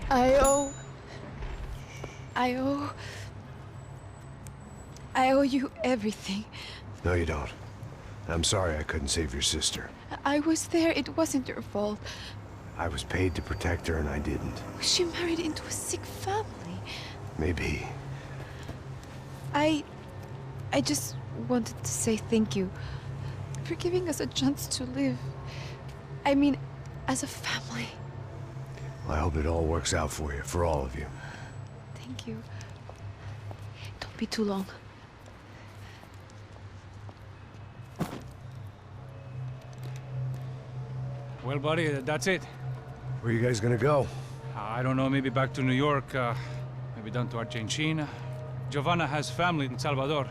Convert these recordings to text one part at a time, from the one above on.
I owe... I owe... I owe you everything. No, you don't. I'm sorry I couldn't save your sister. I was there. It wasn't your fault. I was paid to protect her and I didn't. She married into a sick family. Maybe. I just wanted to say thank you for giving us a chance to live. I mean, as a family. I hope it all works out for you, for all of you. Thank you. Don't be too long. Well, buddy, that's it. Where are you guys gonna go? I don't know, maybe back to New York, maybe down to Argentina. Giovanna has family in Salvador.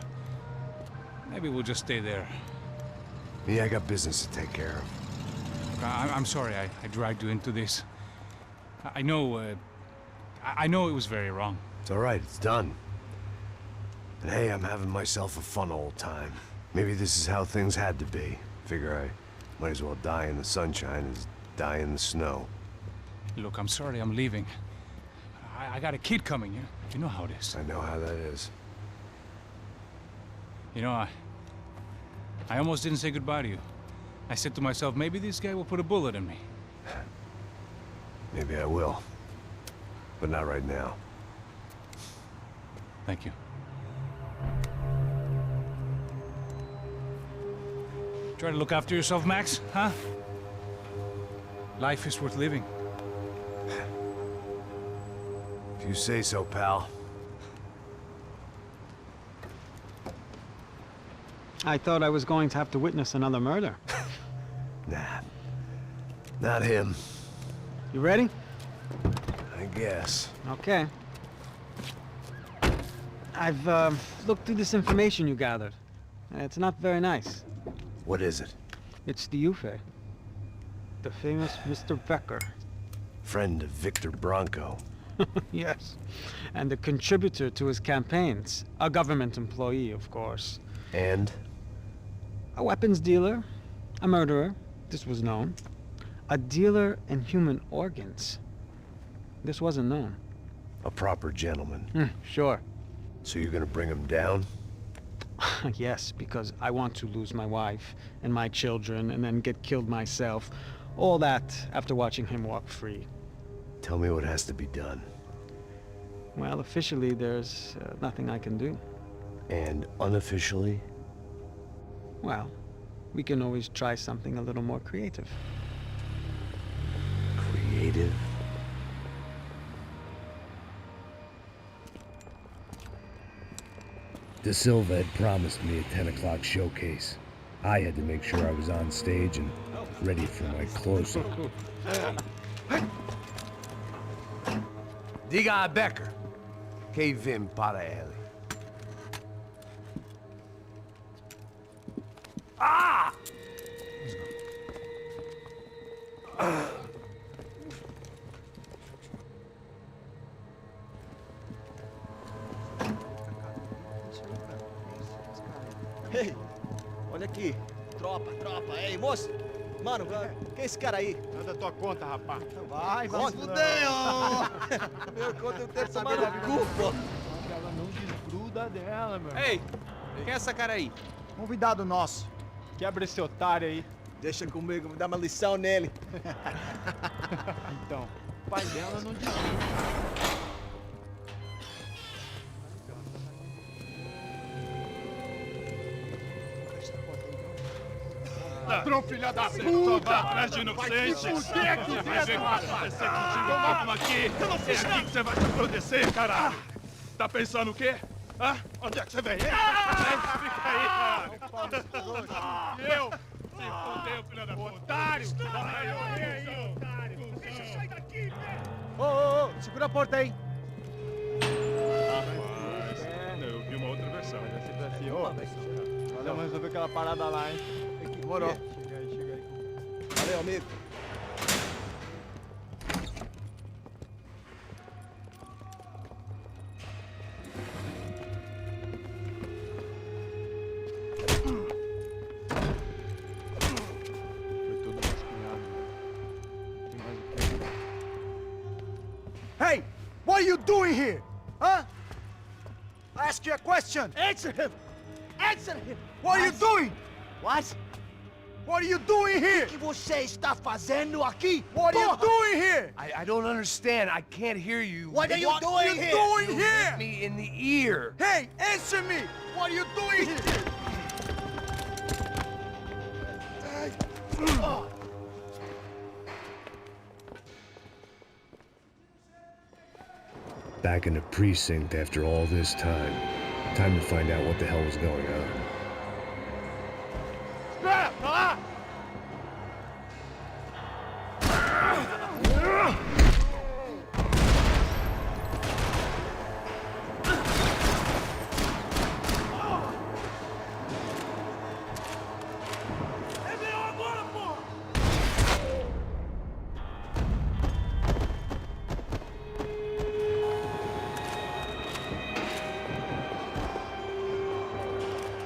Maybe we'll just stay there. Me, I got business to take care of. I'm sorry I dragged you into this. I know it was very wrong. It's all right, it's done. And hey, I'm having myself a fun old time. Maybe this is how things had to be. Figure I might as well die in the sunshine as die in the snow. Look, I'm sorry I'm leaving. I got a kid coming, you know how it is. I know how that is. You know, I almost didn't say goodbye to you. I said to myself, maybe this guy will put a bullet in me. Maybe I will. But not right now. Thank you. Try to look after yourself, Max, huh? Life is worth living. If you say so, pal. I thought I was going to have to witness another murder. Nah. Not him. You ready? I guess. Okay. I've looked through this information you gathered. It's not very nice. What is it? It's the UFE. The famous Mr. Bekker. Friend of Victor Branco. Yes. And a contributor to his campaigns. A government employee, of course. And? A weapons dealer. A murderer. This was known. A dealer in human organs. This wasn't known. A proper gentleman. Sure. So you're gonna bring him down? Yes, because I want to lose my wife and my children and then get killed myself. All that after watching him walk free. Tell me what has to be done. Well, officially, there's nothing I can do. And unofficially? Well, we can always try something a little more creative. Creative? Da Silva had promised me a 10 o'clock showcase. I had to make sure I was on stage and ready for my close-up. Diga a Bekker. Que vim para ele. Ah! Ei, olha aqui. Tropa, tropa. Ei, moço. Mano, quem é esse cara aí? Manda tua conta, rapaz. Vai se fuder, ó. Meu conta, eu tenho que tomar no cu, pô. Ela não desgruda dela, meu. Ei, quem é essa cara aí? Convidado nosso. Quebra esse otário aí. Deixa comigo, me dá uma lição nele. Então, o pai dela não desgruda. Ladrão, filha da puta! Vai atrás de inocentes! Vai ver o que vai acontecer contigo mesmo aqui! É aqui que você vai se acontecer, caralho! Tá pensando o quê? Hã? Onde é que você vem? Fica aí, caralho! Eu? Se fodeu, filha da puta! Otário! Aí, otário! Deixa eu sair daqui, velho! Ô, segura a porta aí. Rapaz, eu vi uma outra versão. Vamos resolver aquela parada lá, hein? Demorou. Chega aí. Valeu, amigo. Foi tudo vasculhado. Tem mais o quê? Hey! doing here? Huh? I ask you a question. Answer him. Answer him. What are you doing? What? What are you doing here? O que você está fazendo aqui? What are you doing here? I don't understand. I can't hear you. What are you doing here? You hit me in the ear. Hey, answer me. What are you doing here? Back in the precinct after all this time. Time to find out what the hell was going on.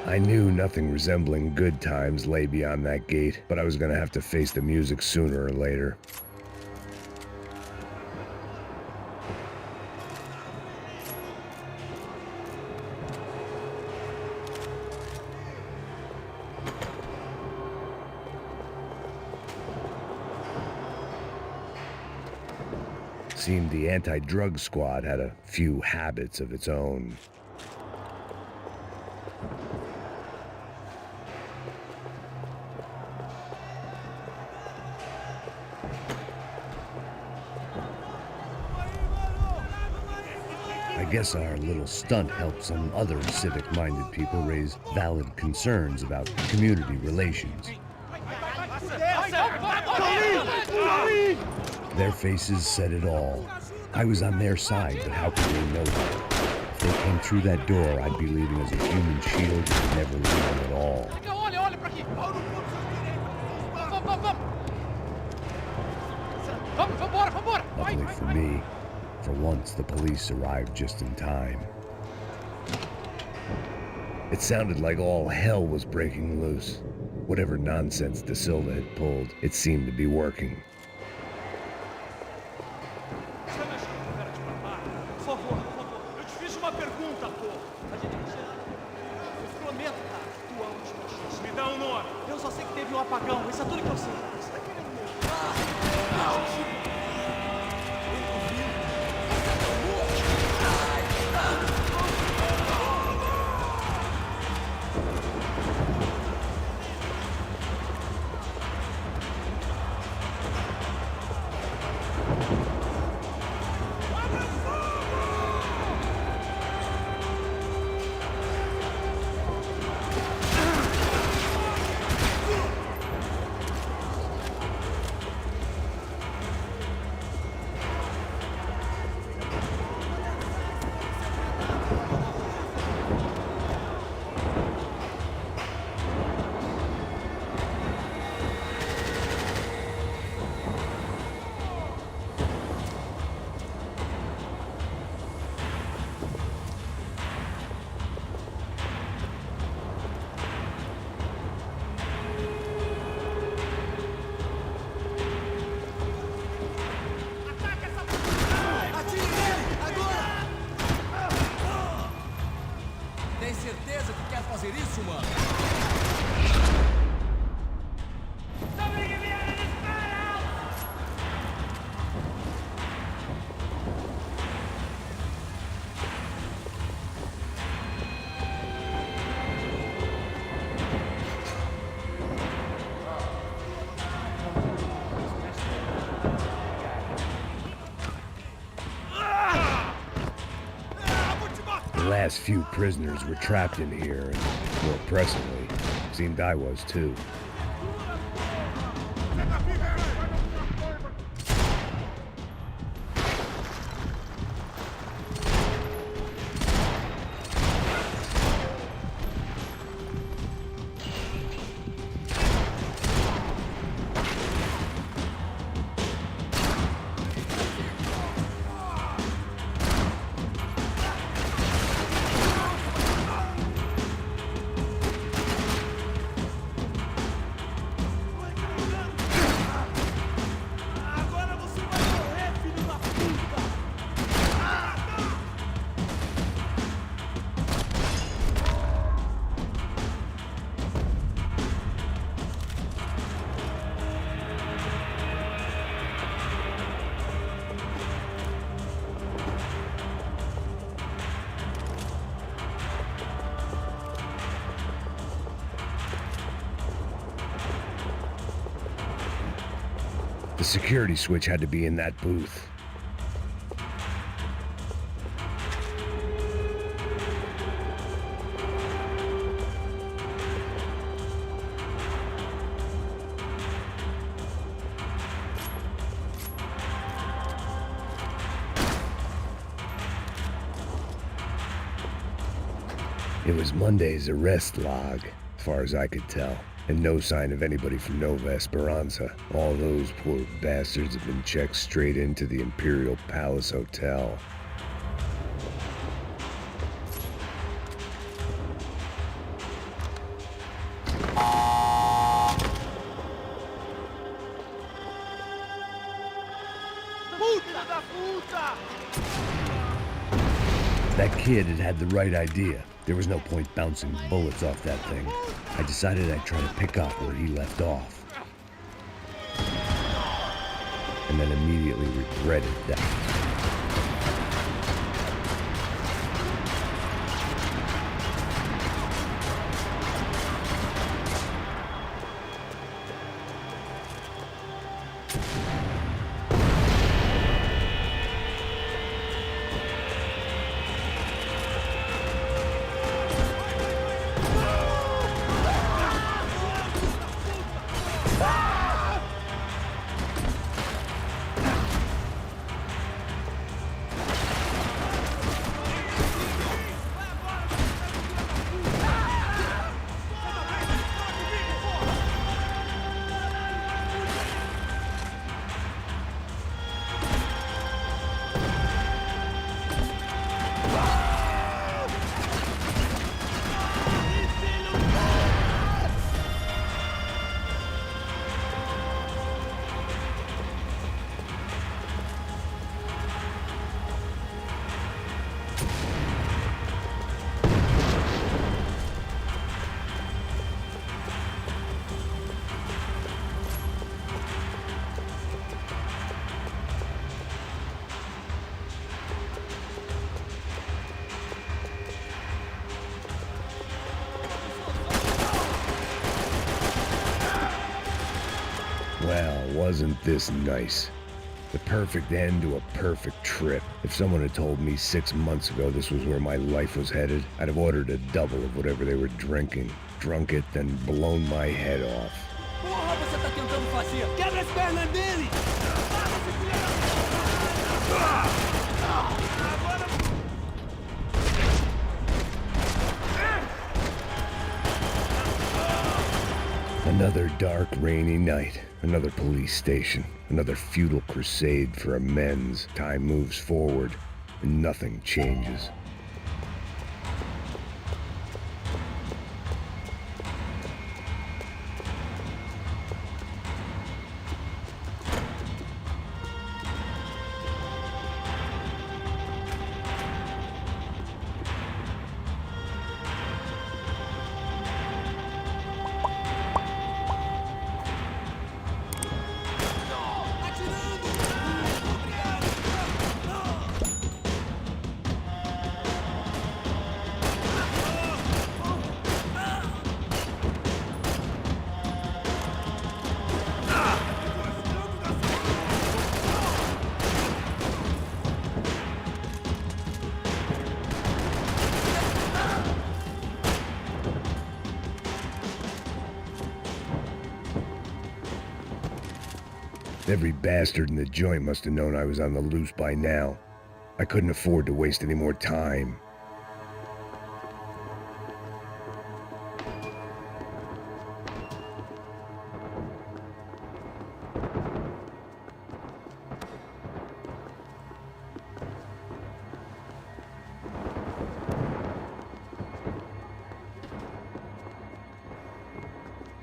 I knew nothing resembling good times lay beyond that gate, but I was gonna have to face the music sooner or later. Seemed the anti-drug squad had a few habits of its own. I guess our little stunt helped some other civic-minded people raise valid concerns about community relations. Their faces said it all. I was on their side, but how could they know that? If they came through that door, I'd be leaving as a human shield and never leaving at all. Luckily for me, for once the police arrived just in time. It sounded like all hell was breaking loose. Whatever nonsense Da Silva had pulled, it seemed to be working. The last few prisoners were trapped in here, and more pressingly, seemed I was too. The security switch had to be in that booth. It was Monday's arrest log, as far as I could tell, and no sign of anybody from Nova Esperanza. All those poor bastards have been checked straight into the Imperial Palace Hotel. That kid had the right idea. There was no point bouncing bullets off that thing. I decided I'd try to pick up where he left off. And then immediately regretted that. Well, wasn't this nice? The perfect end to a perfect trip. If someone had told me 6 months ago this was where my life was headed, I'd have ordered a double of whatever they were drinking, drunk it, then blown my head off. Porra, você tá tentando fazer? Quebra as pernas dele! Another dark, rainy night. Another police station. Another futile crusade for amends. Time moves forward, and nothing changes. Every bastard in the joint must have known I was on the loose by now. I couldn't afford to waste any more time.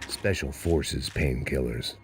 Special Forces painkillers.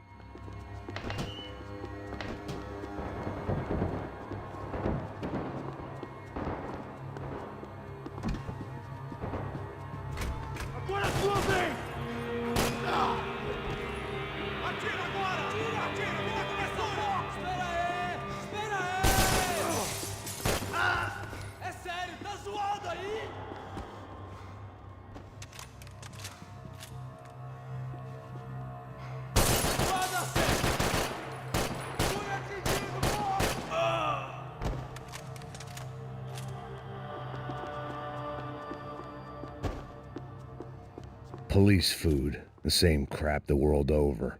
Police food, the same crap the world over.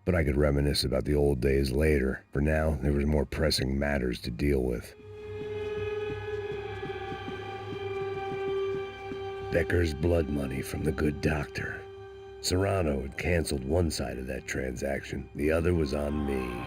But I could reminisce about the old days later. For now, there was more pressing matters to deal with. Becker's blood money from the good doctor. Serrano had canceled one side of that transaction. The other was on me.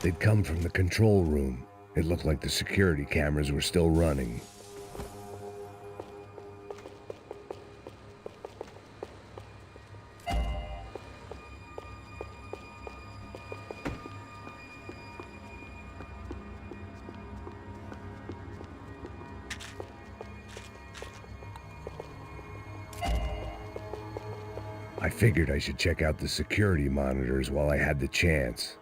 They'd come from the control room. It looked like the security cameras were still running. I figured I should check out the security monitors while I had the chance.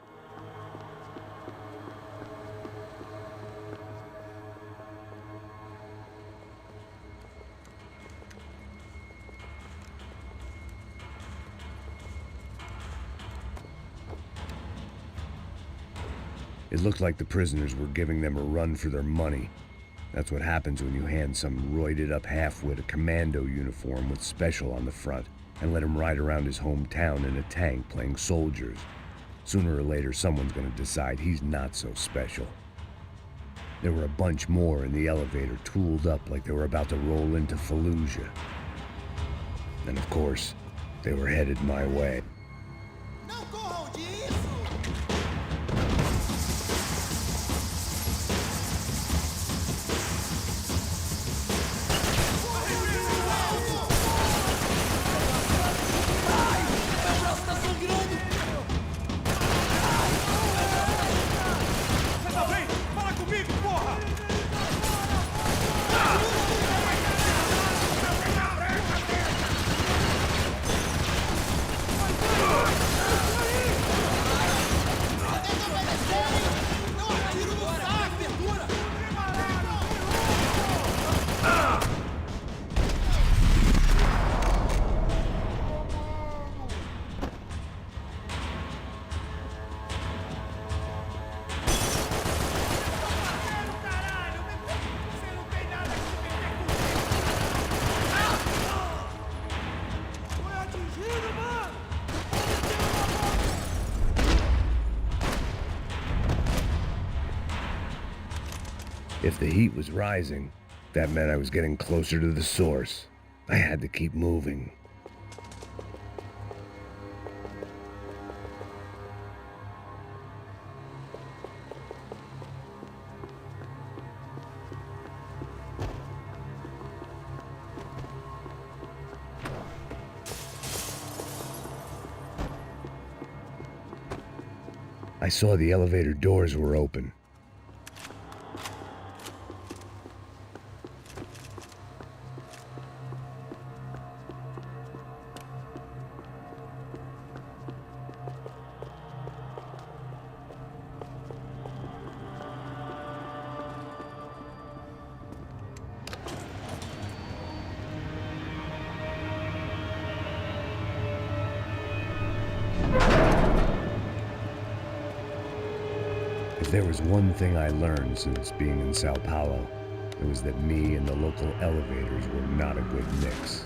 It looked like the prisoners were giving them a run for their money. That's what happens when you hand some roided-up halfwit a commando uniform with special on the front and let him ride around his hometown in a tank playing soldiers. Sooner or later, someone's gonna decide he's not so special. There were a bunch more in the elevator, tooled up like they were about to roll into Fallujah. And of course, they were headed my way. If the heat was rising, that meant I was getting closer to the source. I had to keep moving. I saw the elevator doors were open. If there was one thing I learned since being in Sao Paulo, it was that me and the local elevators were not a good mix.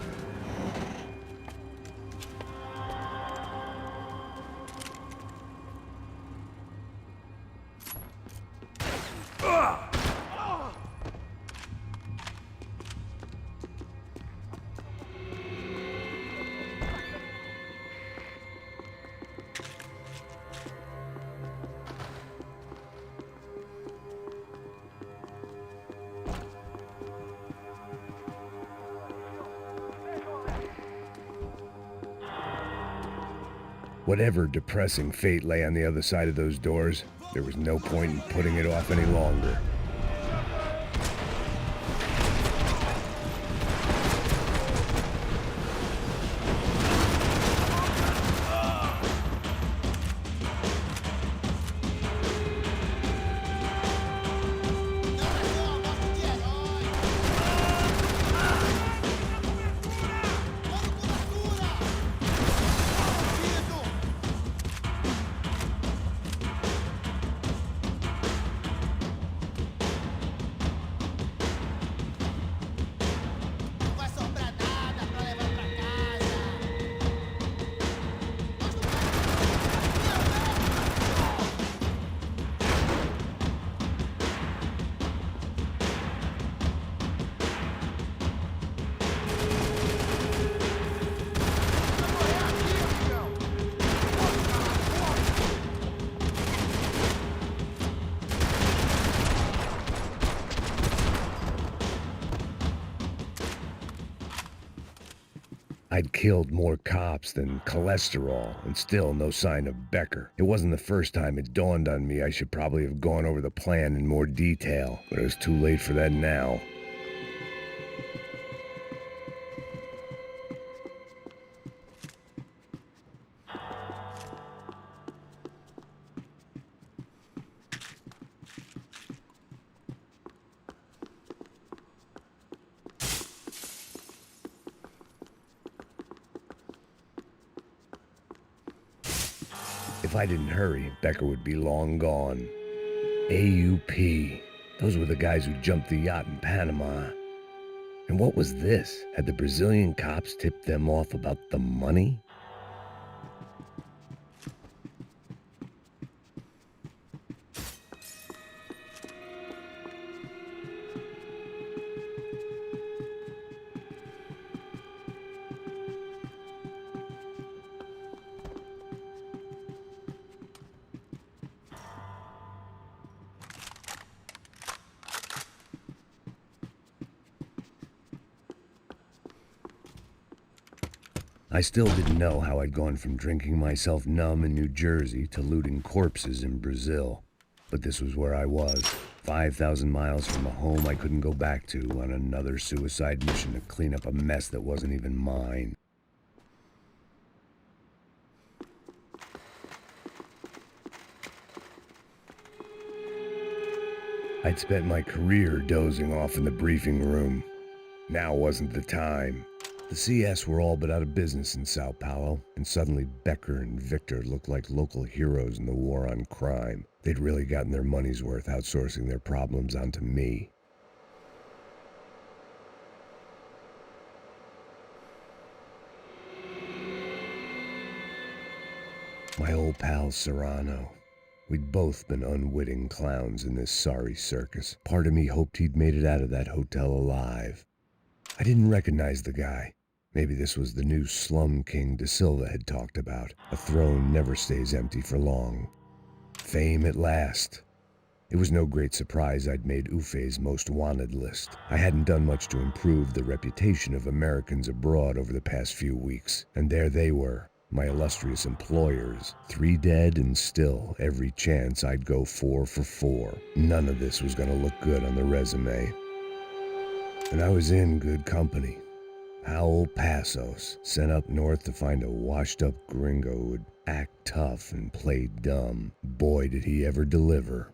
Whatever depressing fate lay on the other side of those doors, there was no point in putting it off any longer. I'd killed more cops than cholesterol, and still no sign of Bekker. It wasn't the first time it dawned on me I should probably have gone over the plan in more detail, but it was too late for that now. If I didn't hurry, Bekker would be long gone. AUP. Those were the guys who jumped the yacht in Panama. And what was this? Had the Brazilian cops tipped them off about the money? I still didn't know how I'd gone from drinking myself numb in New Jersey to looting corpses in Brazil. But this was where I was, 5,000 miles from a home I couldn't go back to, on another suicide mission to clean up a mess that wasn't even mine. I'd spent my career dozing off in the briefing room. Now wasn't the time. The CS were all but out of business in Sao Paulo, and suddenly Bekker and Victor looked like local heroes in the war on crime. They'd really gotten their money's worth outsourcing their problems onto me. My old pal Serrano. We'd both been unwitting clowns in this sorry circus. Part of me hoped he'd made it out of that hotel alive. I didn't recognize the guy. Maybe this was the new slum king Da Silva had talked about. A throne never stays empty for long. Fame at last. It was no great surprise I'd made Ufe's most wanted list. I hadn't done much to improve the reputation of Americans abroad over the past few weeks, and there they were, my illustrious employers, 3 dead and still every chance I'd go 4 for 4. None of this was gonna look good on the resume. And I was in good company. Howell Passos, sent up north to find a washed-up gringo who would act tough and play dumb. Boy, did he ever deliver.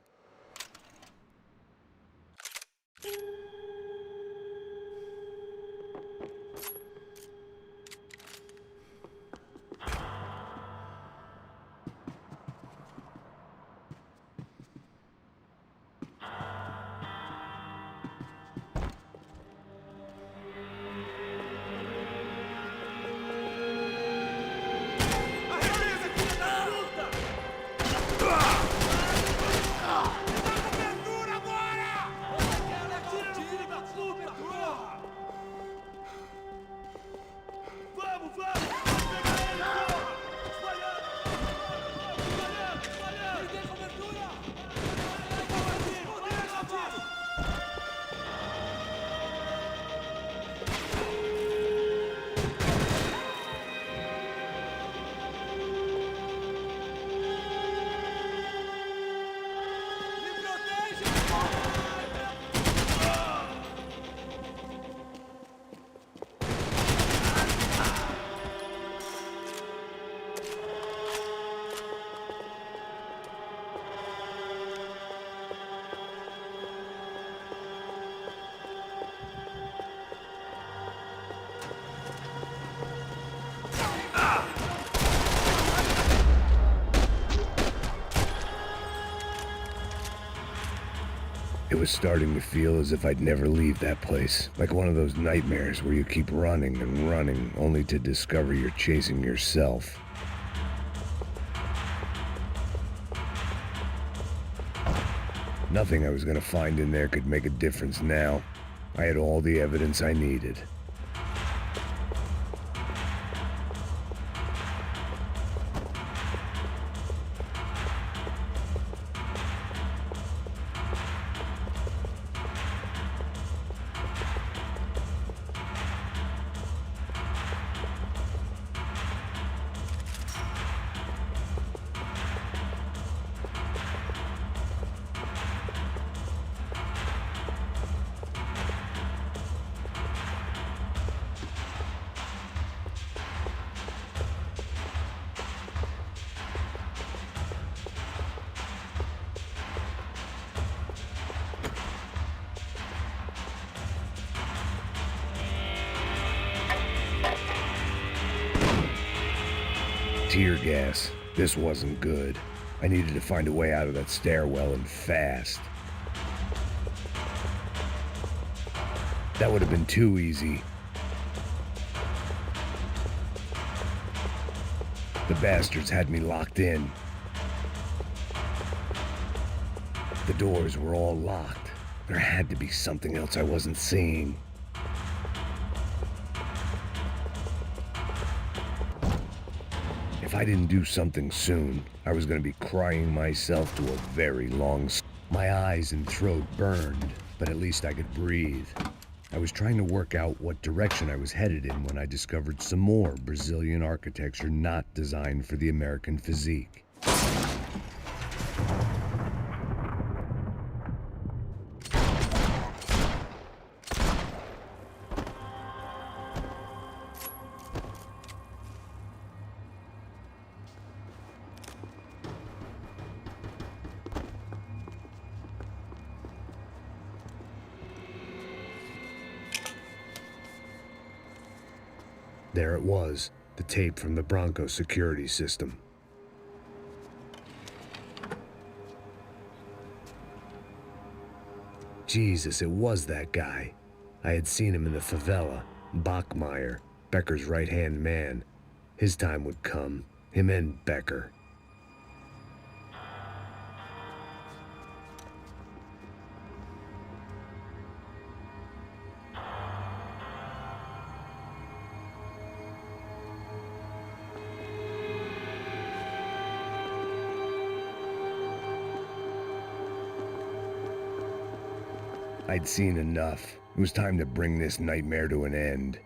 It was starting to feel as if I'd never leave that place. Like one of those nightmares where you keep running and running, only to discover you're chasing yourself. Nothing I was gonna find in there could make a difference now. I had all the evidence I needed. tear gas. This wasn't good. I needed to find a way out of that stairwell and fast. That would have been too easy. The bastards had me locked in. The doors were all locked. There had to be something else I wasn't seeing. If I didn't do something soon, I was going to be crying myself to a very long sleep. My eyes and throat burned, but at least I could breathe. I was trying to work out what direction I was headed in when I discovered some more Brazilian architecture not designed for the American physique. There it was, the tape from the Bronco security system. Jesus, it was that guy. I had seen him in the favela, Bachmeyer, Becker's right-hand man. His time would come, him and Bekker. I'd seen enough. It was time to bring this nightmare to an end.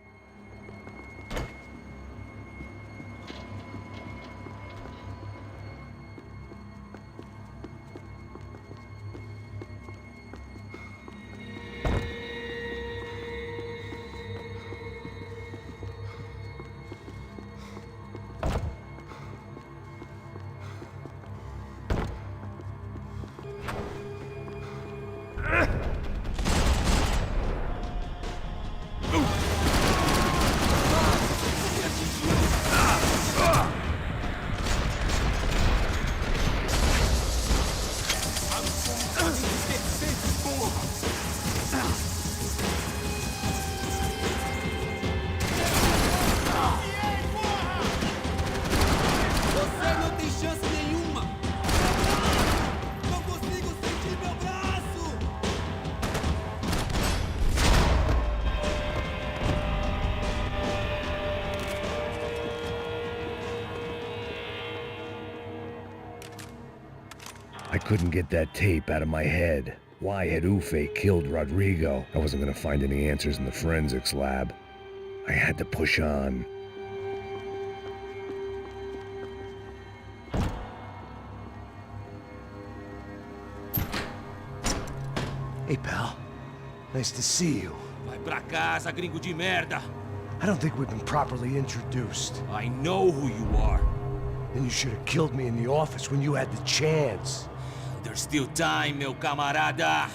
I couldn't get that tape out of my head. Why had Ufe killed Rodrigo? I wasn't gonna find any answers in the forensics lab. I had to push on. Hey, pal. Nice to see you. Vai pra casa, gringo de merda. I don't think we've been properly introduced. I know who you are. Then you should have killed me in the office when you had the chance. There's still time, meu camarada.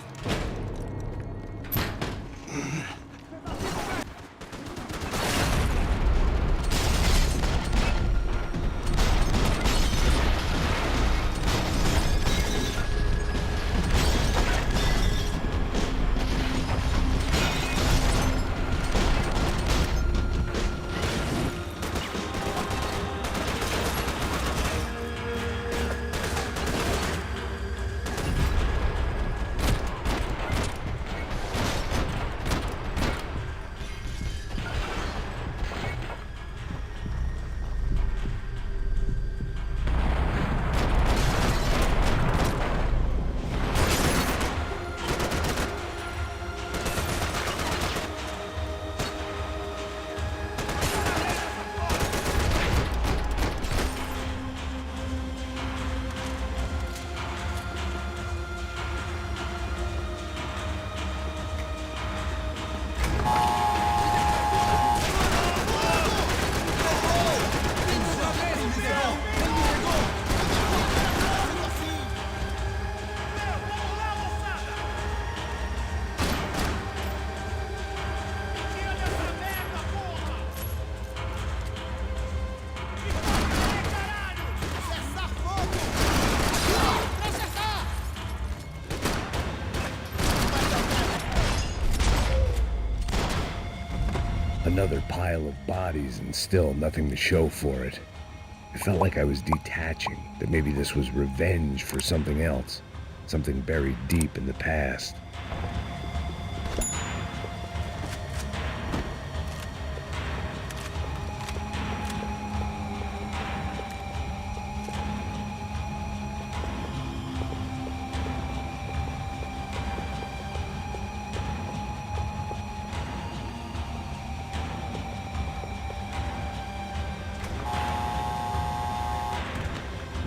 another pile of bodies and still nothing to show for it. It felt like I was detaching, that maybe this was revenge for something else, something buried deep in the past.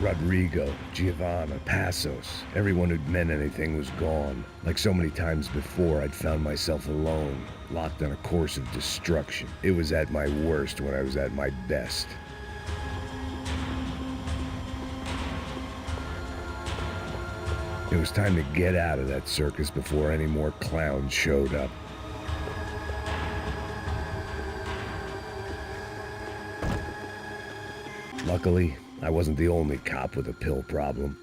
Rodrigo, Giovanna, Passos, everyone who'd meant anything was gone. Like so many times before, I'd found myself alone, locked on a course of destruction. It was at my worst when I was at my best. It was time to get out of that circus before any more clowns showed up. Luckily, I wasn't the only cop with a pill problem.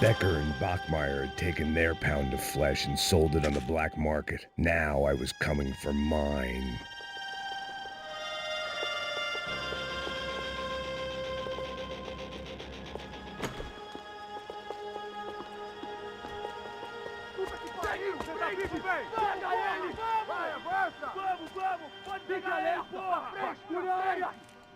Becker and Bachmeyer had taken their pound of flesh and sold it on the black market. Now I was coming for mine. comigo, vem! Pega ele! Vai, avança! Vamos, vamos! Pode pegar ele, porra! Frente!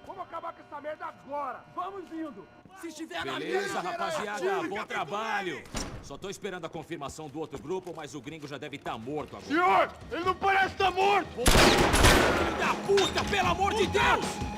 Vamos acabar com essa merda agora! Vamos indo! Se estiver na Beleza, rapaziada, bom trabalho! Só tô esperando a confirmação do outro grupo, mas o gringo já deve estar morto agora. Senhor, ele não parece estar morto! Filho da puta, pelo amor de Deus!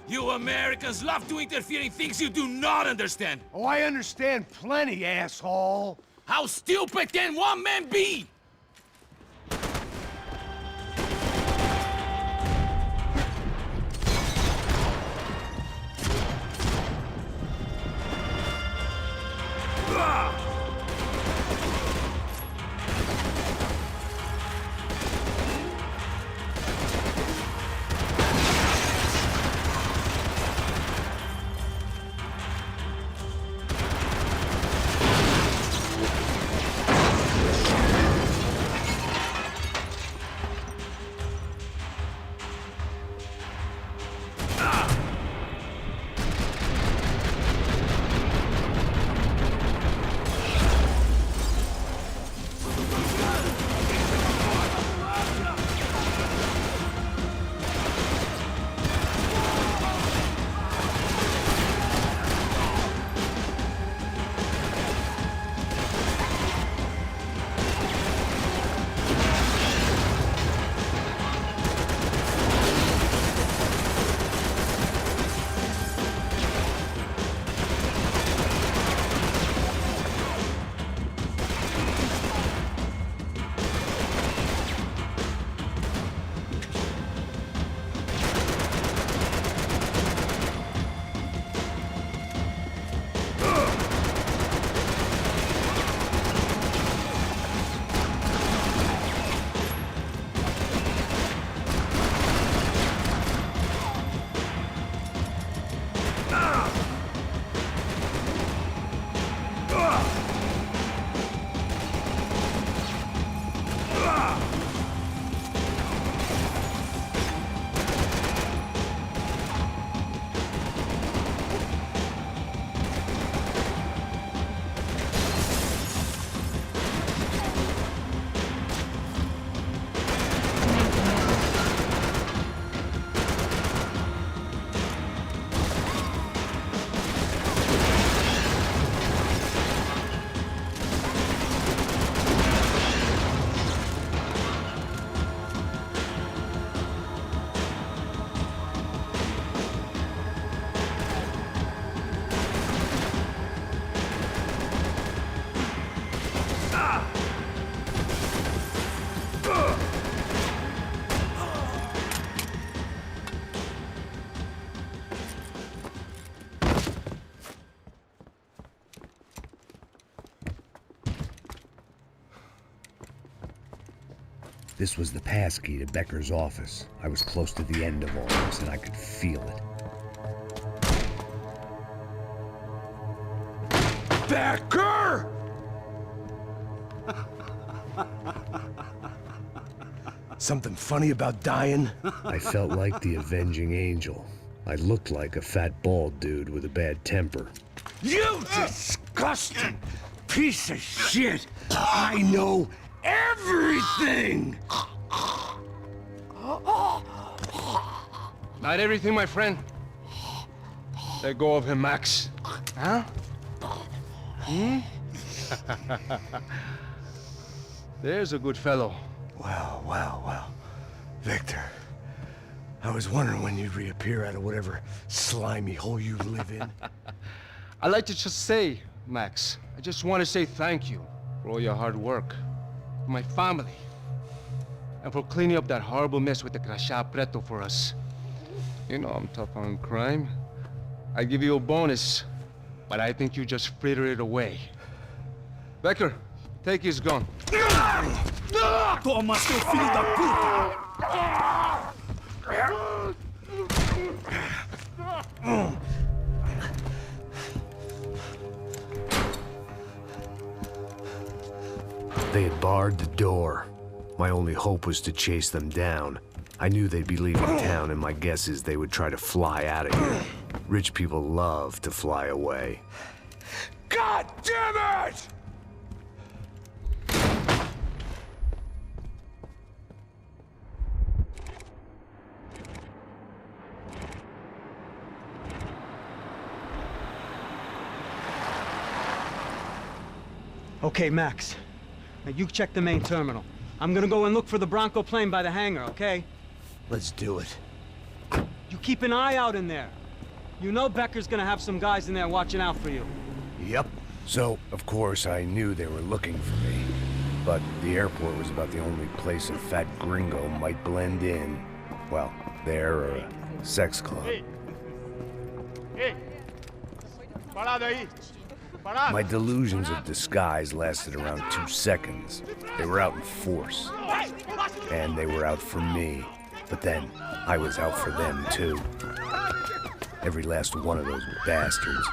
You Americans love to interfere in things you do not understand. Oh, I understand plenty, asshole. How stupid can one man be? This was the passkey to Becker's office. I was close to the end of all this, and I could feel it. Becker! Something funny about dying? I felt like the avenging angel. I looked like a fat bald dude with a bad temper. You disgusting piece of shit! I know everything! Not everything, my friend. Let go of him, Max. Huh? There's a good fellow. Well. Victor, I was wondering when you'd reappear out of whatever slimy hole you live in. I'd like to just say, Max, I just want to say thank you for all your hard work, for my family, and for cleaning up that horrible mess with the crachá preto for us. You know I'm tough on crime. I give you a bonus, but I think you just frittered it away. Becker, take his gun. Toma, seu filho da puta! They had barred the door. My only hope was to chase them down. I knew they'd be leaving town, and my guess is they would try to fly out of here. Rich people love to fly away. God damn it! Okay, Max. Now you check the main terminal. I'm gonna go and look for the Bronco plane by the hangar, okay? Let's do it. You keep an eye out in there. You know Becker's gonna have some guys in there watching out for you. Yep. So, of course, I knew they were looking for me. But the airport was about the only place a fat gringo might blend in. Well, there or a sex club. Hey! Parado aí! Parado! My delusions of disguise lasted around 2 seconds. They were out in force. And they were out for me. But then, I was out for them, too. Every last one of those bastards.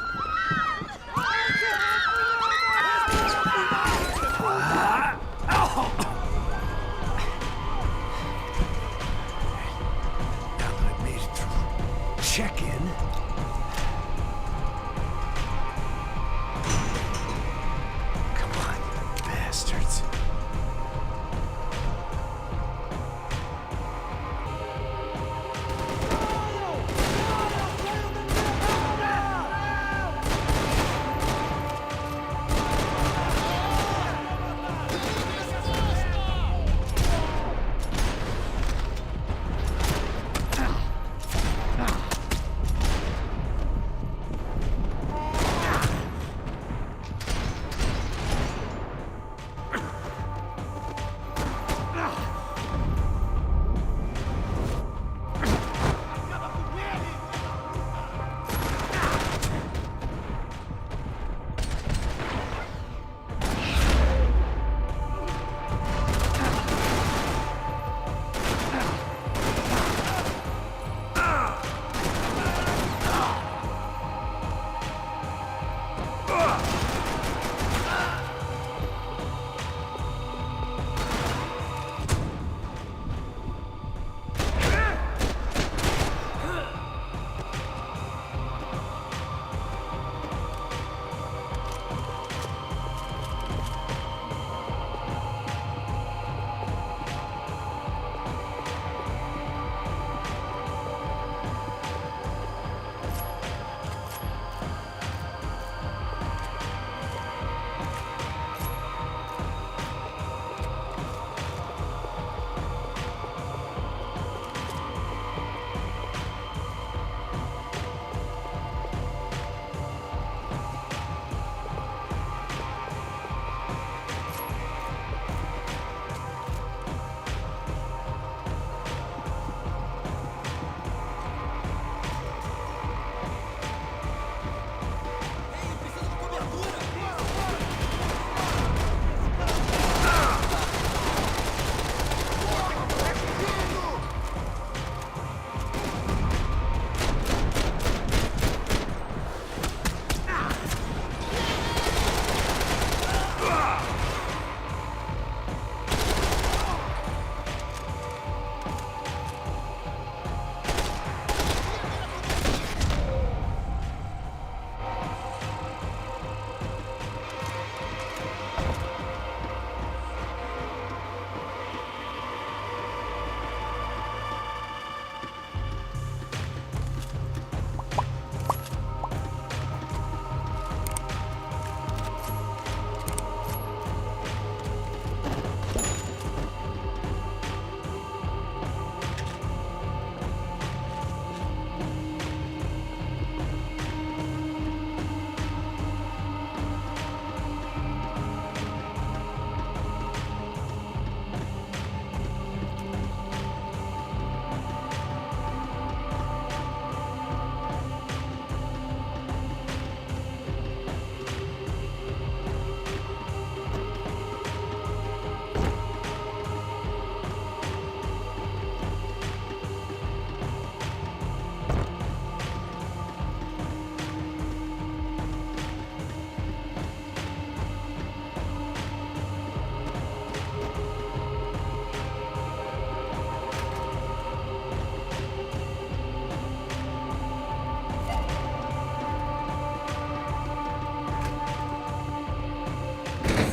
Now that I made it through check-in, come on, you bastards.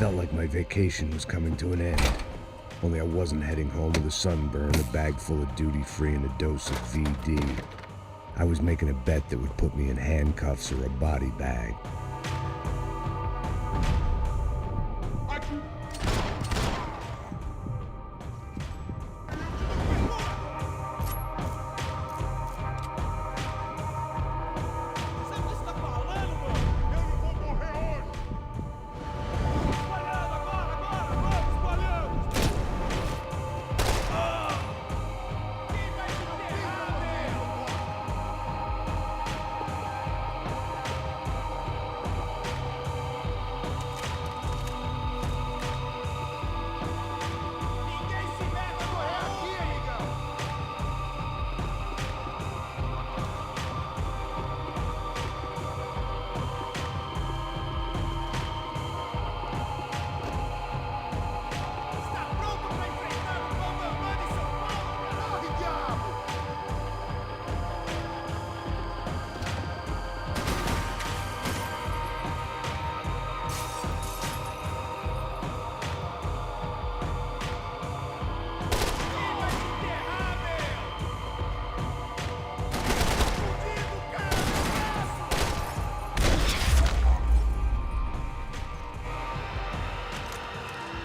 felt like my vacation was coming to an end. Only I wasn't heading home with a sunburn, a bag full of duty-free, and a dose of VD. I was making a bet that would put me in handcuffs or a body bag.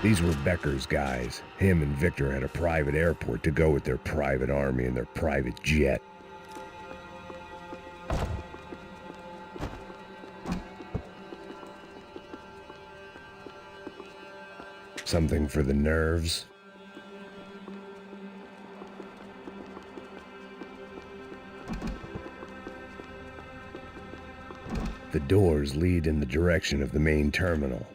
These were Becker's guys. Him and Victor had a private airport to go with their private army and their private jet. Something for the nerves. The doors lead in the direction of the main terminal.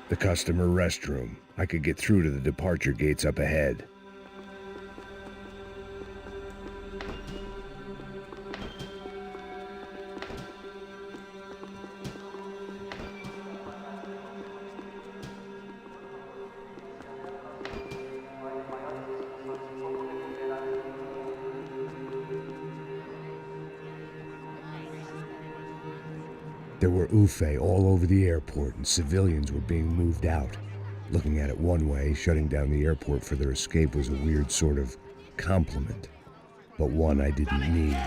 The customer restroom. I could get through to the departure gates up ahead. There were UFE all over the airport, and civilians were being moved out. Looking at it one way, shutting down the airport for their escape was a weird sort of compliment, but one I didn't need.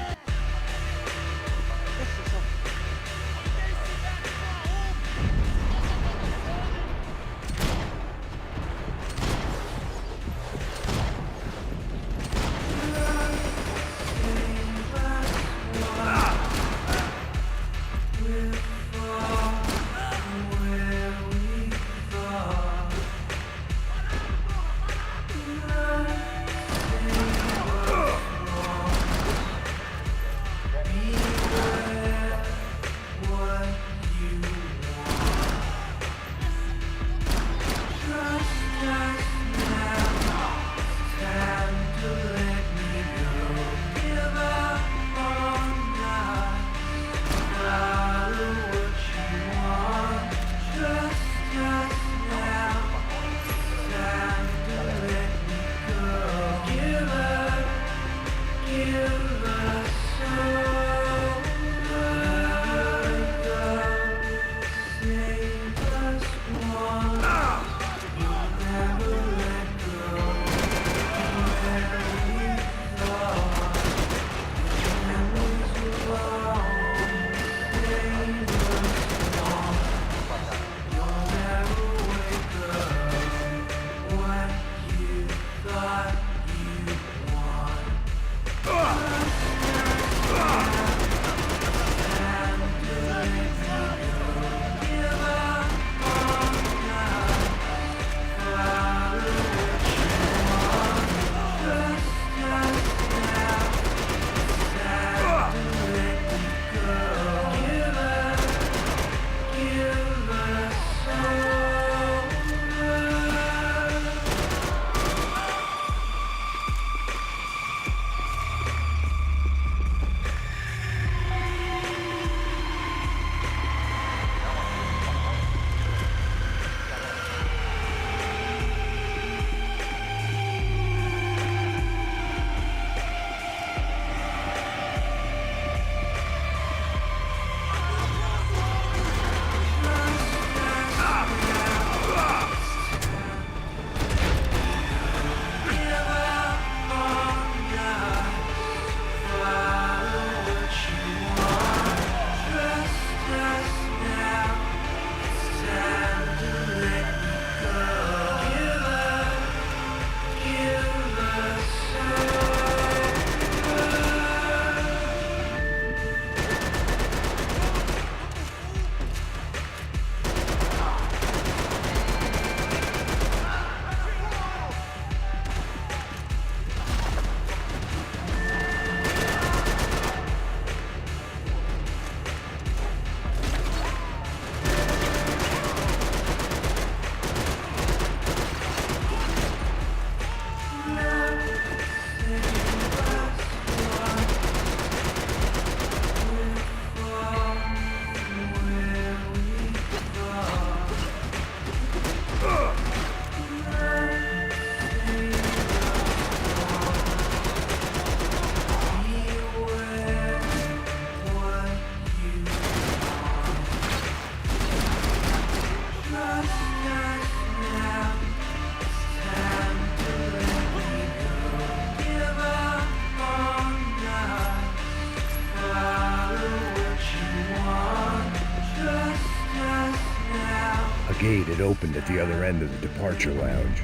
It opened at the other end of the departure lounge.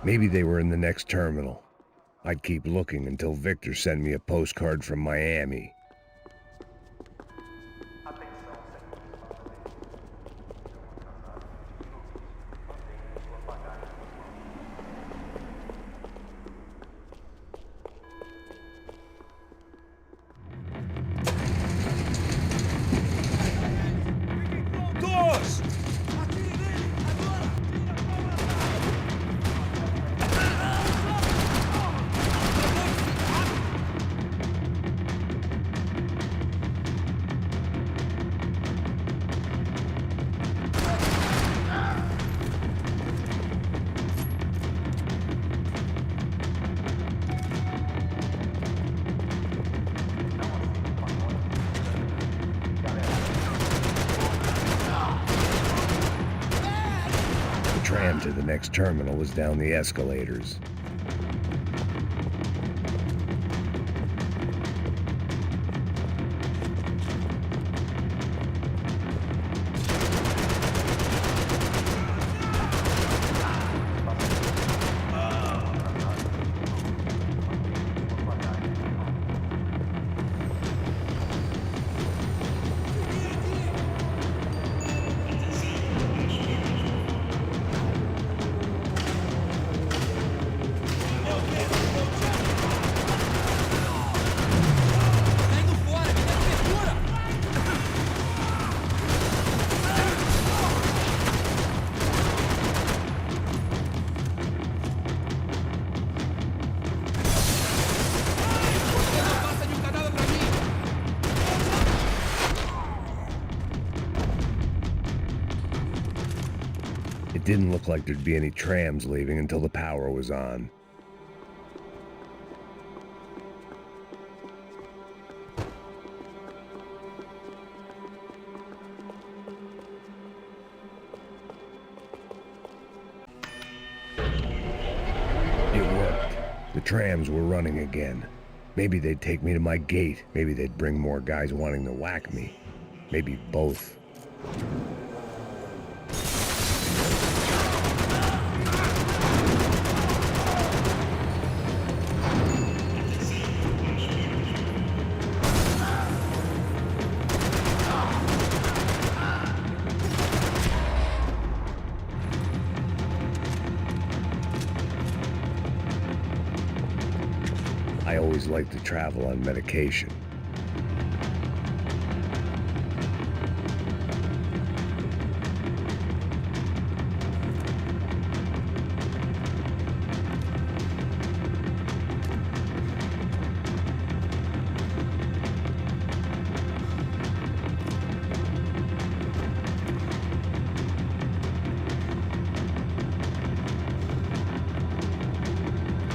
Maybe they were in the next terminal. I'd keep looking until Victor sent me a postcard from Miami. The tram to the next terminal was down the escalators. It didn't look like there'd be any trams leaving until the power was on. It worked. The trams were running again. Maybe they'd take me to my gate. Maybe they'd bring more guys wanting to whack me. Maybe both. I always liked to travel on medication.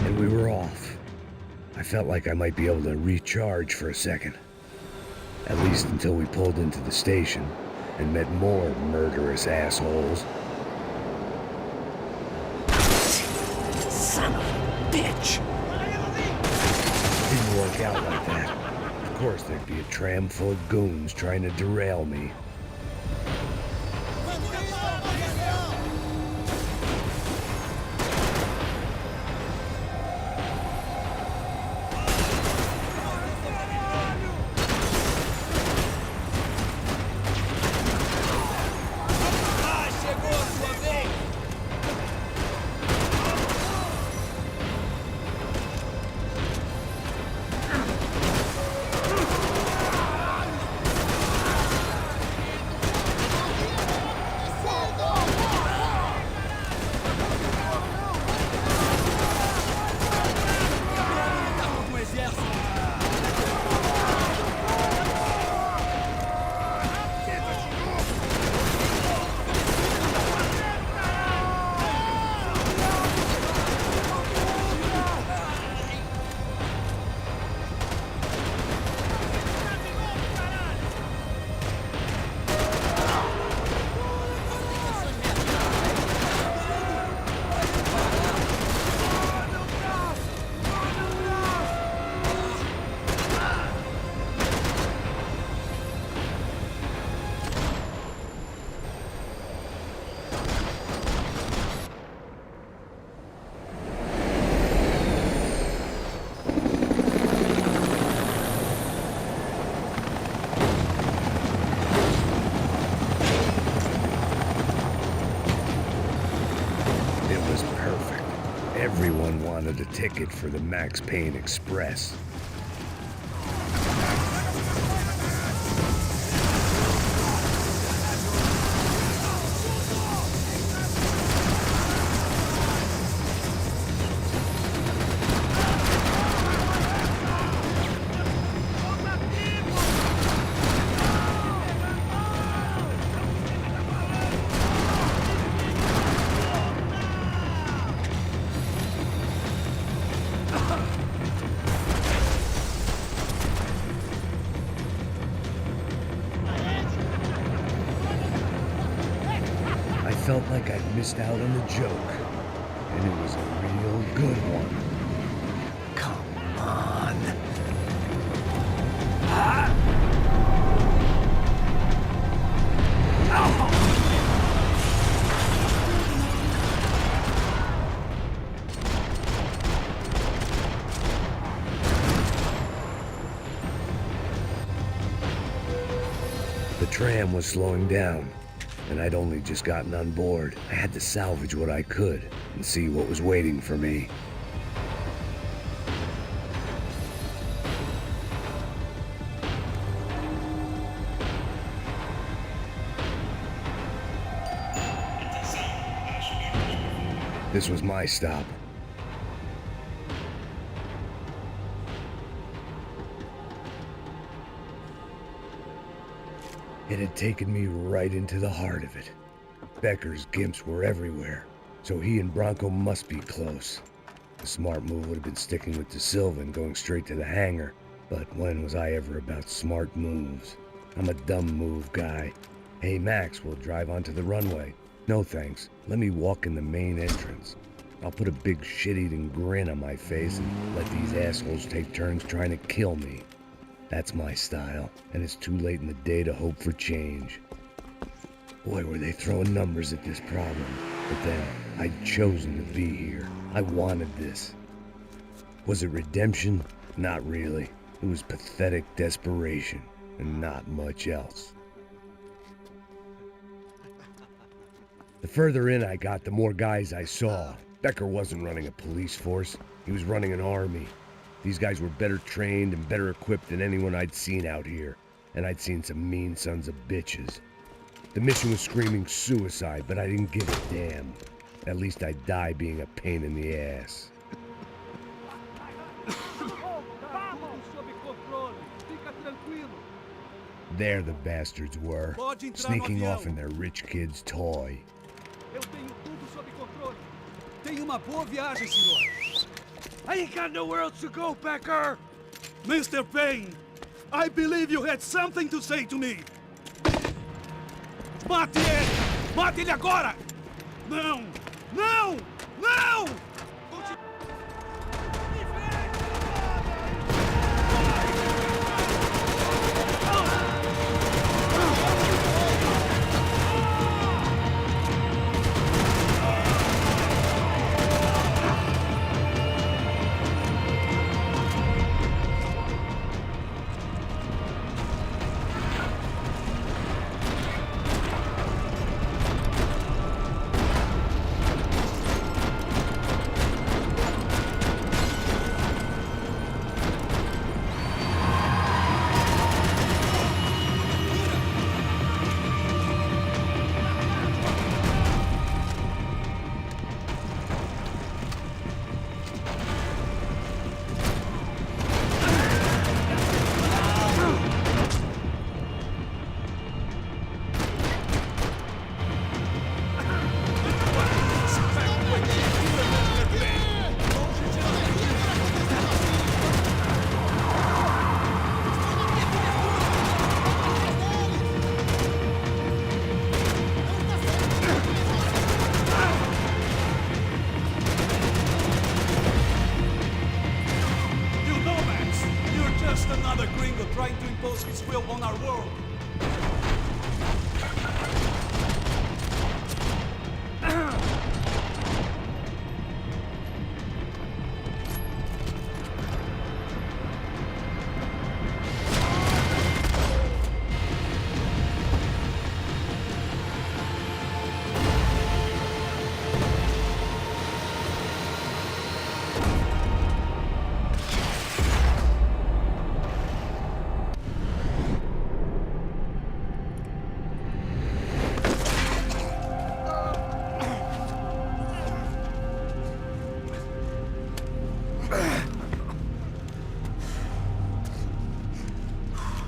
And we were off. I felt like I might be able to recharge for a second. At least until we pulled into the station and met more murderous assholes. Son of a bitch! Didn't work out like that. Of course there'd be a tram full of goons trying to derail me. wanted a ticket for the Max Payne Express. I felt like I'd missed out on a joke, and it was a real good one. Come on. The tram was slowing down, and I'd only just gotten on board. I had to salvage what I could and see what was waiting for me. This was my stop. It had taken me right into the heart of it. Becker's gimps were everywhere, so he and Branco must be close. The smart move would have been sticking with Da Silva and going straight to the hangar, but when was I ever about smart moves? I'm a dumb move guy. Hey Max, we'll drive onto the runway. No thanks, let me walk in the main entrance. I'll put a big shit-eating grin on my face and let these assholes take turns trying to kill me. That's my style, and it's too late in the day to hope for change. Boy, were they throwing numbers at this problem. But then, I'd chosen to be here. I wanted this. Was it redemption? Not really. It was pathetic desperation, and not much else. The further in I got, the more guys I saw. Becker wasn't running a police force. He was running an army. These guys were better trained and better equipped than anyone I'd seen out here, and I'd seen some mean sons of bitches. The mission was screaming suicide, but I didn't give a damn. At least I'd die being a pain in the ass. There the bastards were, sneaking off in their rich kid's toy. I ain't got nowhere else to go, Becker! Mr. Payne, I believe you had something to say to me. Mate ele! Mate ele agora! Não! Não! Não!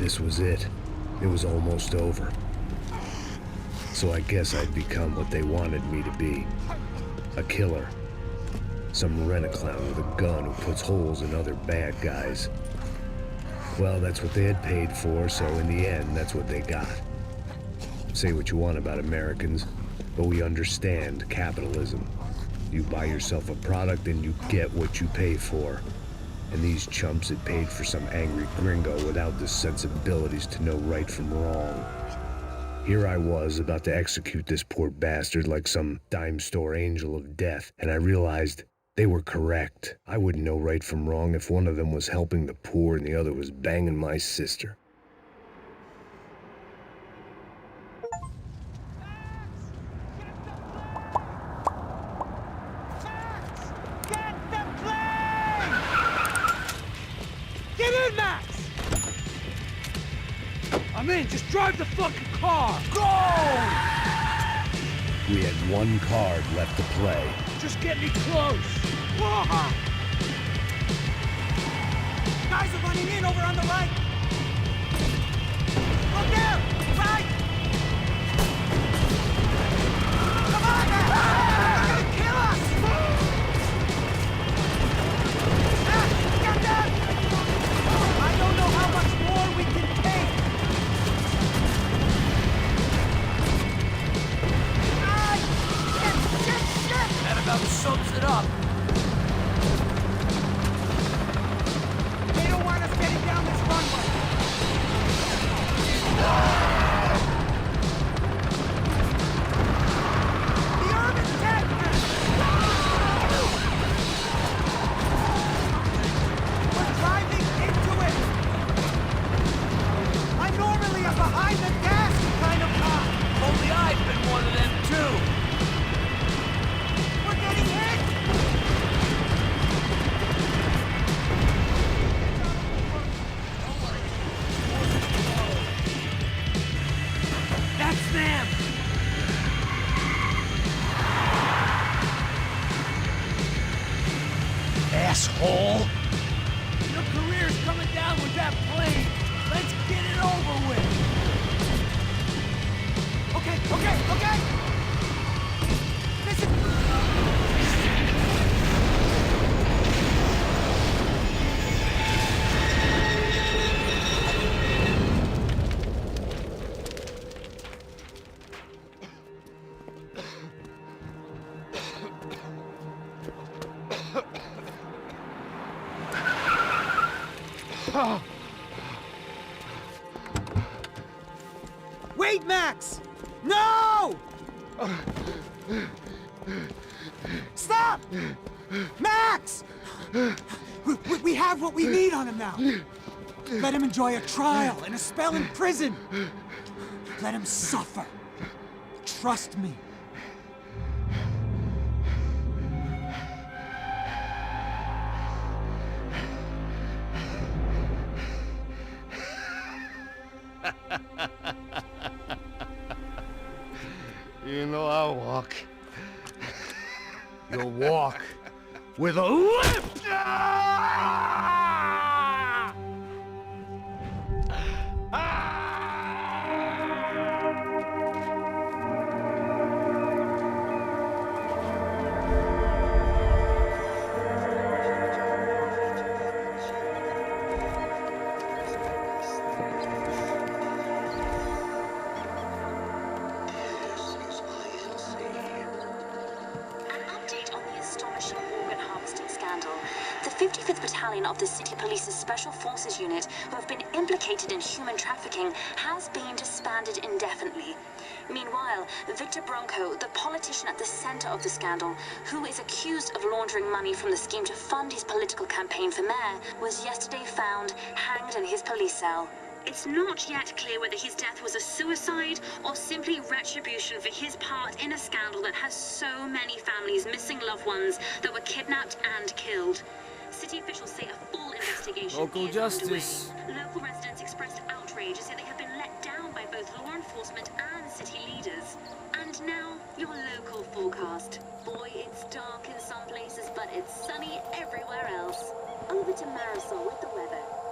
This was it. It was almost over. So I guess I'd become what they wanted me to be. A killer. Some rent-a-clown with a gun who puts holes in other bad guys. Well, that's what they had paid for, so in the end, that's what they got. Say what you want about Americans, but we understand capitalism. You buy yourself a product and you get what you pay for. And these chumps had paid for some angry gringo without the sensibilities to know right from wrong. Here I was about to execute this poor bastard like some dime store angel of death, and I realized they were correct. I wouldn't know right from wrong if one of them was helping the poor and the other was banging my sister. Get in, Max! I'm in, just drive the fucking car! Go! We had one card left to play. Just get me close! Whoa! Guys are running in over on the right! Look out! Right! Come on, man! They're gonna kill us! Ah, get down! I don't know how much more we can take! Ah! Shit! That about sums it up. They don't want us getting down this runway. The urban tech! We're driving into it! I'm normally a behind the gas kind of cop. Only I've been one of them too. We're getting hit! That's them! Asshole! Your career's coming down with that plane! Let's get it over with! Okay! Listen! Wait, Max! No! Stop! Max! We have what we need on him now. Let him enjoy a trial and a spell in prison. Let him suffer. Trust me. You know I'll walk. You'll walk with a limp! The 55th Battalion of the City Police's Special Forces Unit, who have been implicated in human trafficking, has been disbanded indefinitely. Meanwhile, Victor Branco, the politician at the center of the scandal, who is accused of laundering money from the scheme to fund his political campaign for mayor, was yesterday found hanged in his police cell. It's not yet clear whether his death was a suicide or simply retribution for his part in a scandal that has so many families missing loved ones that were kidnapped and killed. City officials say a full investigation Local is justice. underway. Local residents expressed outrage as they have been let down by both law enforcement and city leaders. And now, your local forecast. Boy, it's dark in some places, but it's sunny everywhere else. Over to Marisol with the weather.